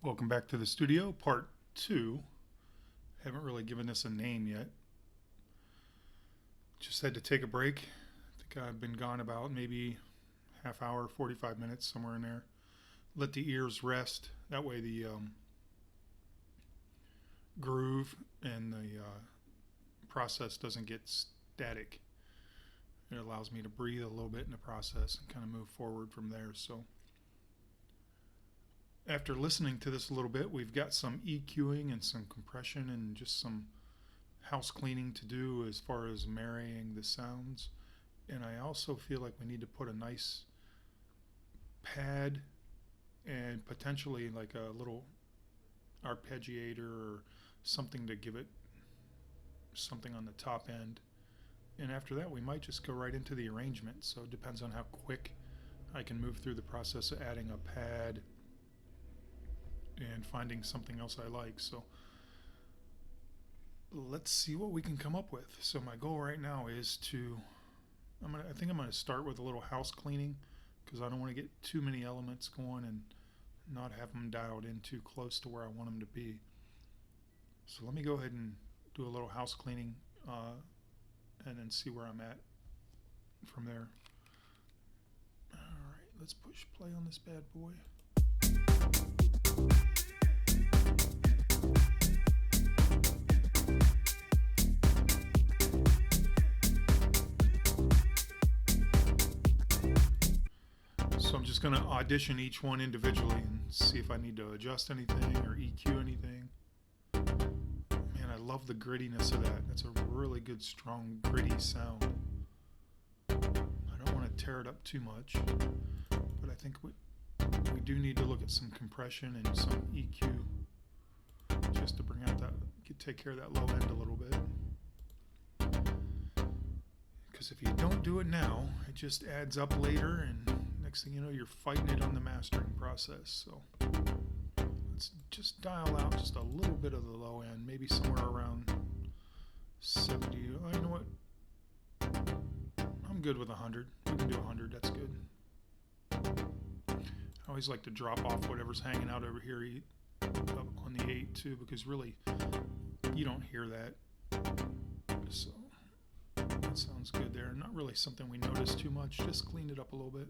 Welcome back to the studio, part 2. Haven't really given this a name yet. Just had to take a break. I think I've been gone about maybe half hour, 45 minutes, somewhere in there. Let the ears rest. That way the groove and the process doesn't get static. It allows me to breathe a little bit in the process and kind of move forward from there. So after listening to this a little bit, we've got some EQing and some compression and just some house cleaning to do as far as marrying the sounds. And I also feel like we need to put a nice pad and potentially like a little arpeggiator or something to give it something on the top end. And after that, we might just go right into the arrangement. So it depends on how quick I can move through the process of adding a pad and finding something else I like. So let's see what we can come up with. So my goal right now is to, I think I'm gonna start with a little house cleaning because I don't want to get too many elements going and not have them dialed in too close to where I want them to be. So let me go ahead and do a little house cleaning and then see where I'm at from there. All right, let's push play on this bad boy. So I'm just going to audition each one individually and see if I need to adjust anything or EQ anything. Man, I love the grittiness of that. That's a really good, strong, gritty sound. I don't want to tear it up too much, but I think we do need to look at some compression and some EQ just to bring out that, take care of that low end a little bit. Because if you don't do it now, it just adds up later, and next thing you know, you're fighting it on the mastering process. So let's just dial out just a little bit of the low end, maybe somewhere around 70. Oh, you know what? I'm good with 100. We can do 100. That's good. I always like to drop off whatever's hanging out over here up on the 8 too, because really you don't hear that. So that sounds good there. Not really something we notice too much. Just cleaned it up a little bit.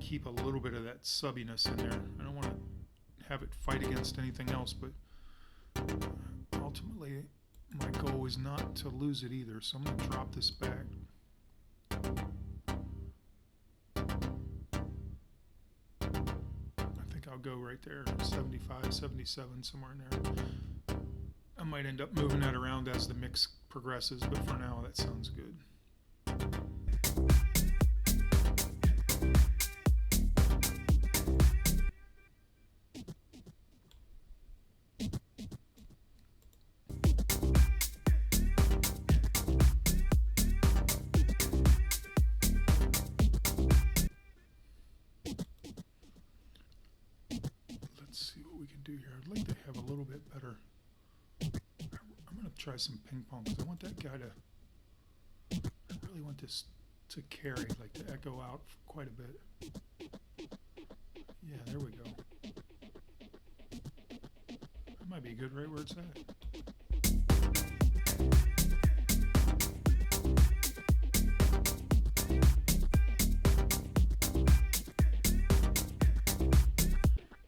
Keep a little bit of that subbiness in there. I don't want to have it fight against anything else, but ultimately my goal is not to lose it either, so I'm going to drop this back. I think I'll go right there, 75, 77, somewhere in there. I might end up moving that around as the mix progresses, but for now that sounds good. Try some ping pong because I want that guy to, I really want this to carry, like to echo out quite a bit. Yeah, there we go. That might be good right where it's at.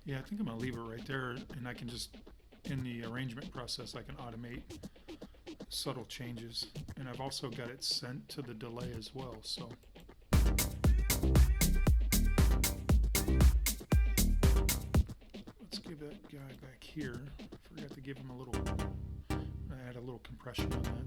Yeah, I think I'm going to leave it right there, and I can just, in the arrangement process, I can automate subtle changes, and I've also got it sent to the delay as well. So let's give that guy back here. Forgot to give him a little, add a little compression on that.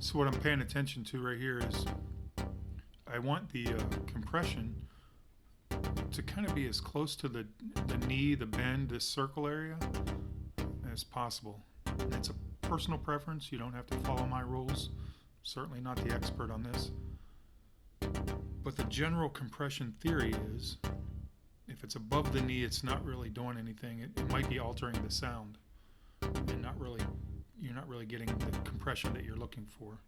So what I'm paying attention to right here is I want the compression to kind of be as close to the knee, the bend, this circle area as possible. And it's a personal preference. You don't have to follow my rules. Certainly not the expert on this. But the general compression theory is if it's above the knee, it's not really doing anything. It might be altering the sound and you're not really getting the compression that you're looking for.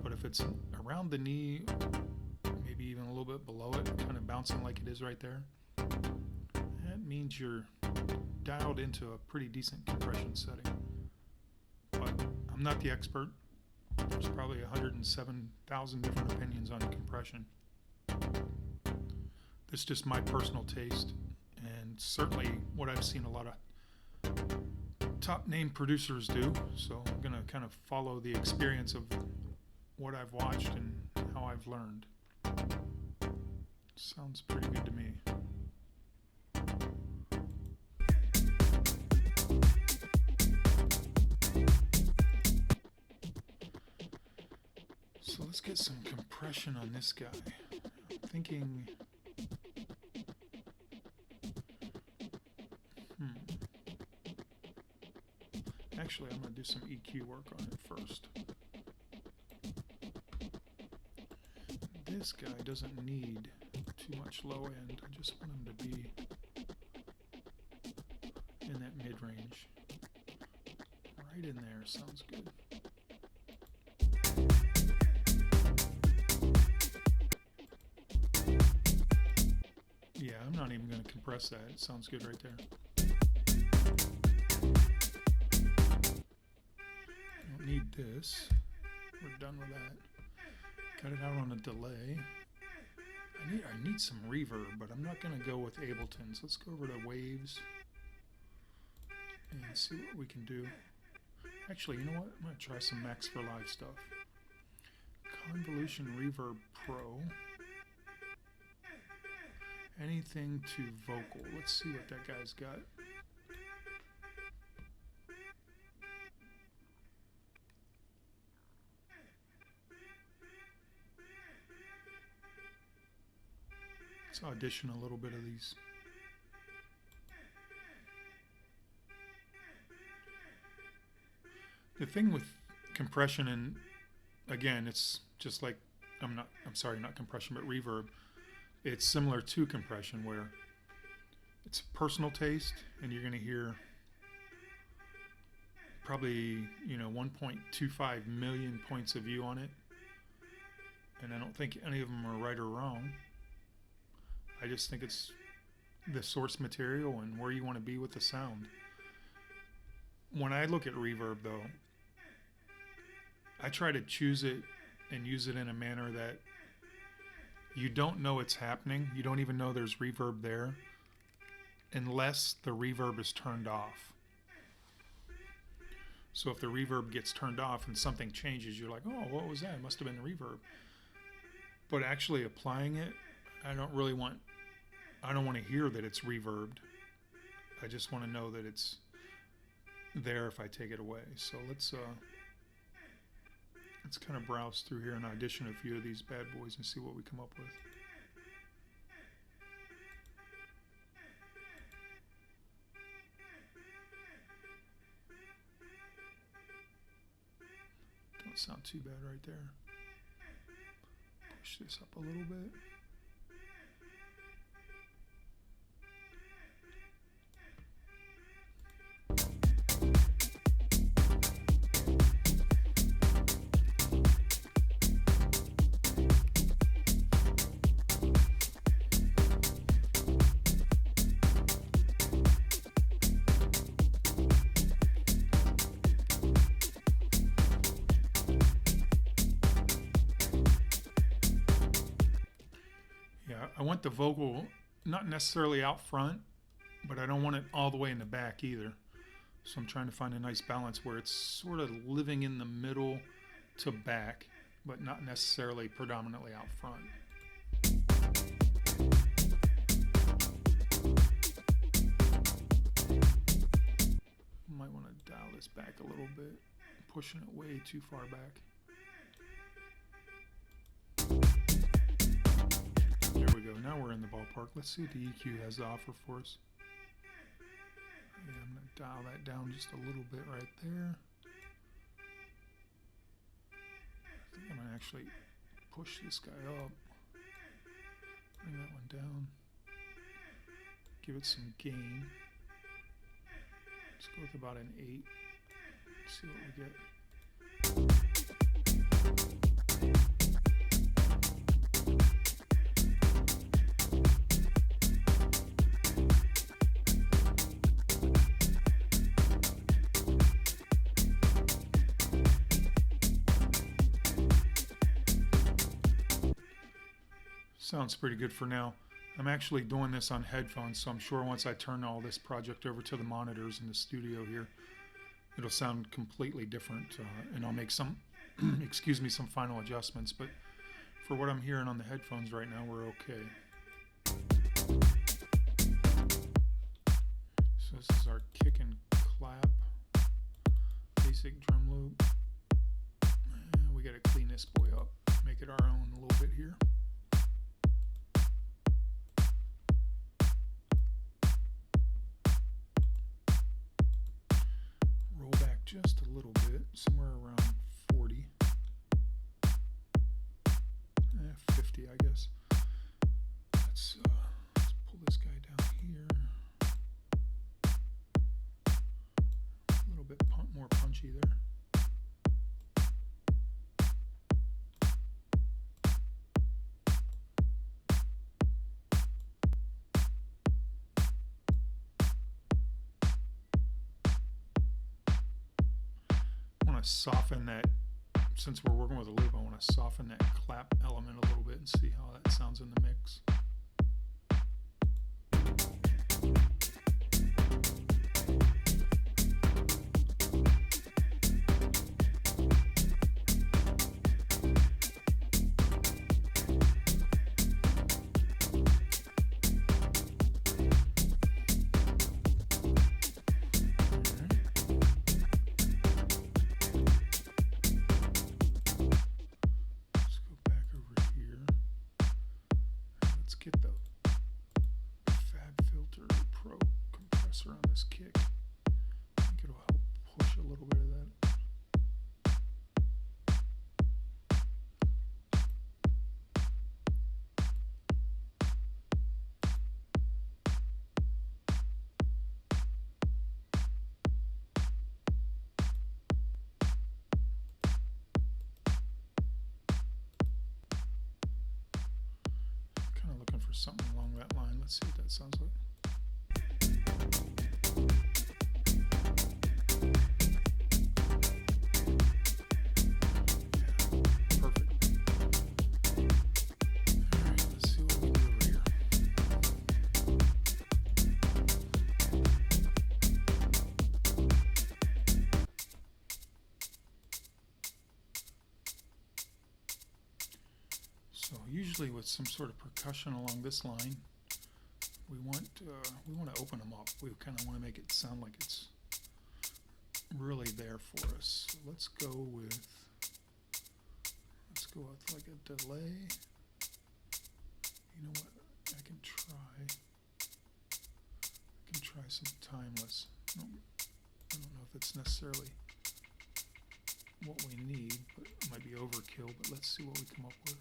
But if it's around the knee, maybe even a little bit below it, kind of bouncing like it is right there, that means you're dialed into a pretty decent compression setting. But I'm not the expert. There's probably 107,000 different opinions on compression. This is just my personal taste, and certainly what I've seen a lot of top name producers do. So I'm going to kind of follow the experience of what I've watched and how I've learned. Sounds pretty good to me. So let's get some compression on this guy. I'm thinking, actually I'm going to do some EQ work on it first. This guy doesn't need too much low end. I just want him to be in that mid-range. Right in there, sounds good. Yeah, I'm not even going to compress that. It sounds good right there. Don't need this. We're done with that. Got it out on a delay. I need some reverb, but I'm not going to go with Ableton. So let's go over to Waves and see what we can do. Actually, you know what? I'm going to try some Max for Live stuff. Convolution Reverb Pro. Anything to vocal. Let's see what that guy's got. Let's audition a little bit of these. The thing with compression, and again, it's just like, not compression, but reverb. It's similar to compression where it's personal taste, and you're going to hear probably, 1.25 million points of view on it. And I don't think any of them are right or wrong. I just think it's the source material and where you want to be with the sound. When I look at reverb, though, I try to choose it and use it in a manner that you don't know it's happening. You don't even know there's reverb there unless the reverb is turned off. So if the reverb gets turned off and something changes, you're like, oh, what was that? It must have been the reverb. But actually applying it, I don't want to hear that it's reverbed. I just want to know that it's there if I take it away. So let's kind of browse through here and audition a few of these bad boys and see what we come up with. Don't sound too bad right there. Push this up a little bit. I want the vocal not necessarily out front, but I don't want it all the way in the back either. So I'm trying to find a nice balance where it's sort of living in the middle to back, but not necessarily predominantly out front. Might want to dial this back a little bit, pushing it way too far back. now we're in the ballpark. Let's see what the EQ has to offer for us. Yeah, I'm going to dial that down just a little bit right there. I think I'm going to actually push this guy up. Bring that one down. Give it some gain. Let's go with about an 8. See what we get. Sounds pretty good for now. I'm actually doing this on headphones, so I'm sure once I turn all this project over to the monitors in the studio here, it'll sound completely different, and I'll make some, excuse me, some final adjustments. But for what I'm hearing on the headphones right now, we're okay. So this is our kick and clap, basic drum loop. We got to clean this boy up, make it our own a little bit here. Just a little bit, somewhere around 40, 50, I guess. Let's pull this guy down here. A little bit more punchy there. Soften that, since we're working with a loop, I want to soften that clap element a little bit and see how that sounds in the mix. Get the Fab Filter Pro compressor on this kick. I think it'll help push a little bit of that. Something along that line. Let's see what that sounds like. Yeah, perfect. All right, let's see what we can do over here. So usually with some sort of percussion along this line, we want to open them up. We kind of want to make it sound like it's really there for us. So let's go with like a delay. You know what? I can try some timeless. I don't know if it's necessarily what we need, but it might be overkill. But let's see what we come up with.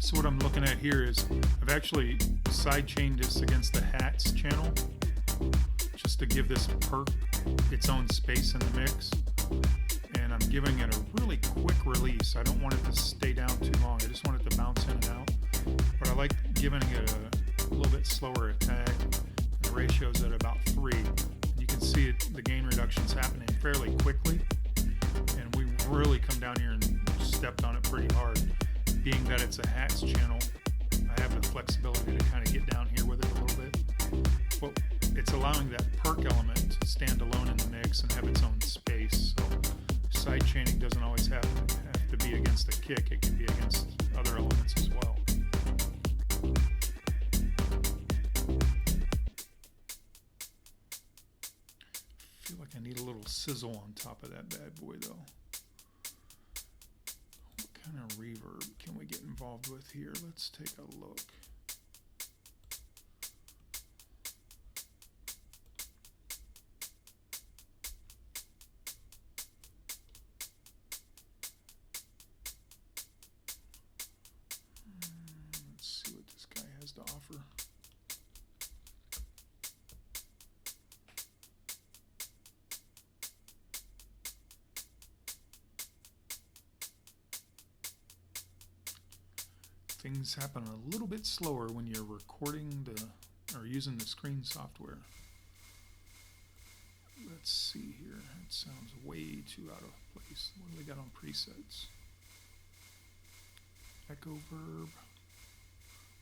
So what I'm looking at here is I've actually side-chained this against the hats channel just to give this perk its own space in the mix. And I'm giving it a really quick release. I don't want it to stay down too long. I just want it to bounce in and out. But I like giving it a little bit slower attack. The ratio's at about 3. And you can see it, the gain reduction's happening fairly quickly. And we really come down here and stepped on it pretty hard. Being that it's a hats channel, I have the flexibility to kind of get down here with it a little bit. But it's allowing that perk element to stand alone in the mix and have its own space. So side chaining doesn't always have to be against a kick. It can be against other elements as well. I feel like I need a little sizzle on top of that bad boy though. What kind of reverb can we get involved with here? Let's take a look. Let's see what this guy has to offer. Things happen a little bit slower when you're recording or using the screen software. Let's see here. It sounds way too out of place. What do we got on presets? Echo verb,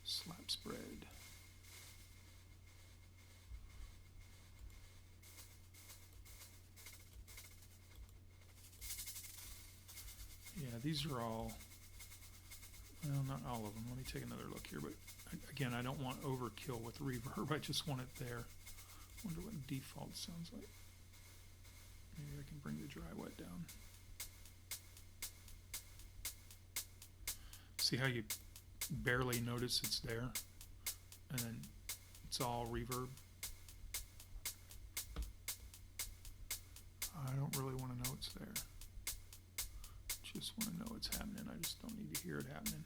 slap spread. Yeah, these are all, well, not all of them. Let me take another look here. But again, I don't want overkill with reverb. I just want it there. Wonder what default sounds like. Maybe I can bring the dry wet down. See how you barely notice it's there, and then it's all reverb? I don't really want to know it's there. Just want to know it's happening. I just don't need to hear it happening.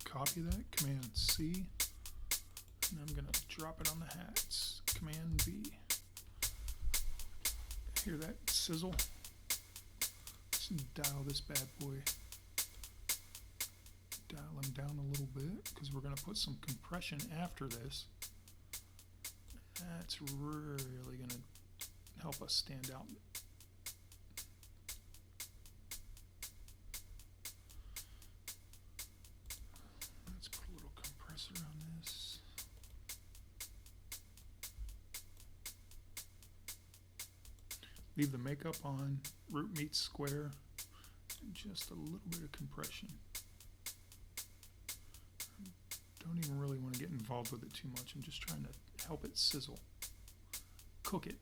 Copy that, Command C, and I'm going to drop it on the hats, Command V. Hear that sizzle? Let's dial this bad boy, dial him down a little bit, because we're going to put some compression after this. That's really going to help us stand out. On this. Leave the makeup on, root meets square, and just a little bit of compression. Don't even really want to get involved with it too much. I'm just trying to help it sizzle, cook it.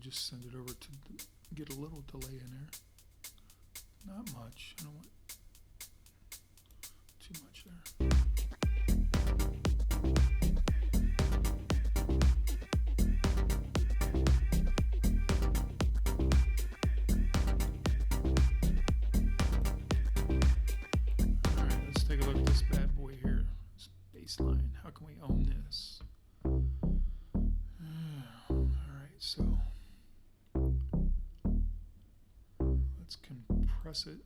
Just send it over to get a little delay in there. Not much. I don't want too much there. Alright, let's take a look at this bad boy here. This bass line. How can we own this? Alright, so let's compress it.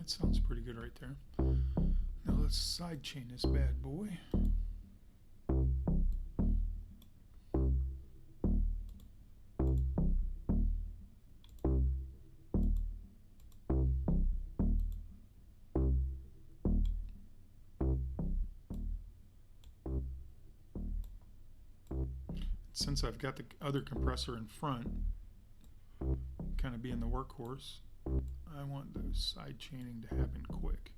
That sounds pretty good right there. Now let's side chain this bad boy. Since I've got the other compressor in front, kind of being the workhorse, I want the side chaining to happen quick.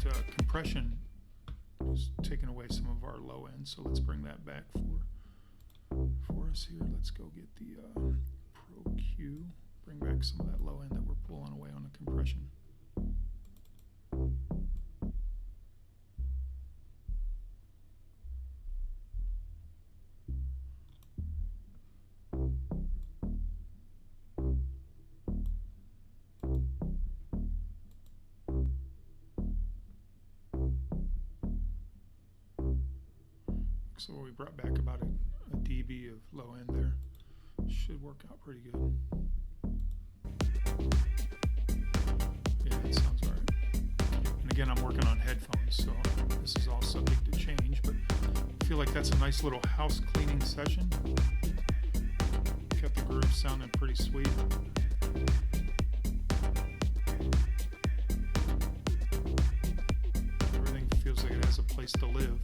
That compression is taking away some of our low end, so let's bring that back for us here. Let's go get the Pro Q, bring back some of that low end that we're pulling away on the compression. So we brought back about a dB of low end there. Should work out pretty good. Yeah, that sounds all right. And again, I'm working on headphones, so this is all subject to change, but I feel like that's a nice little house cleaning session. Kept the groove sounding pretty sweet. Everything feels like it has a place to live.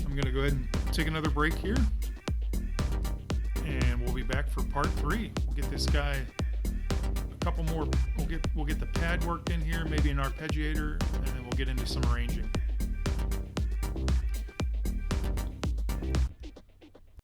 I'm going to go ahead and take another break here, and we'll be back for part 3. We'll get this guy a couple more. We'll get the pad worked in here, maybe an arpeggiator, and then we'll get into some arranging.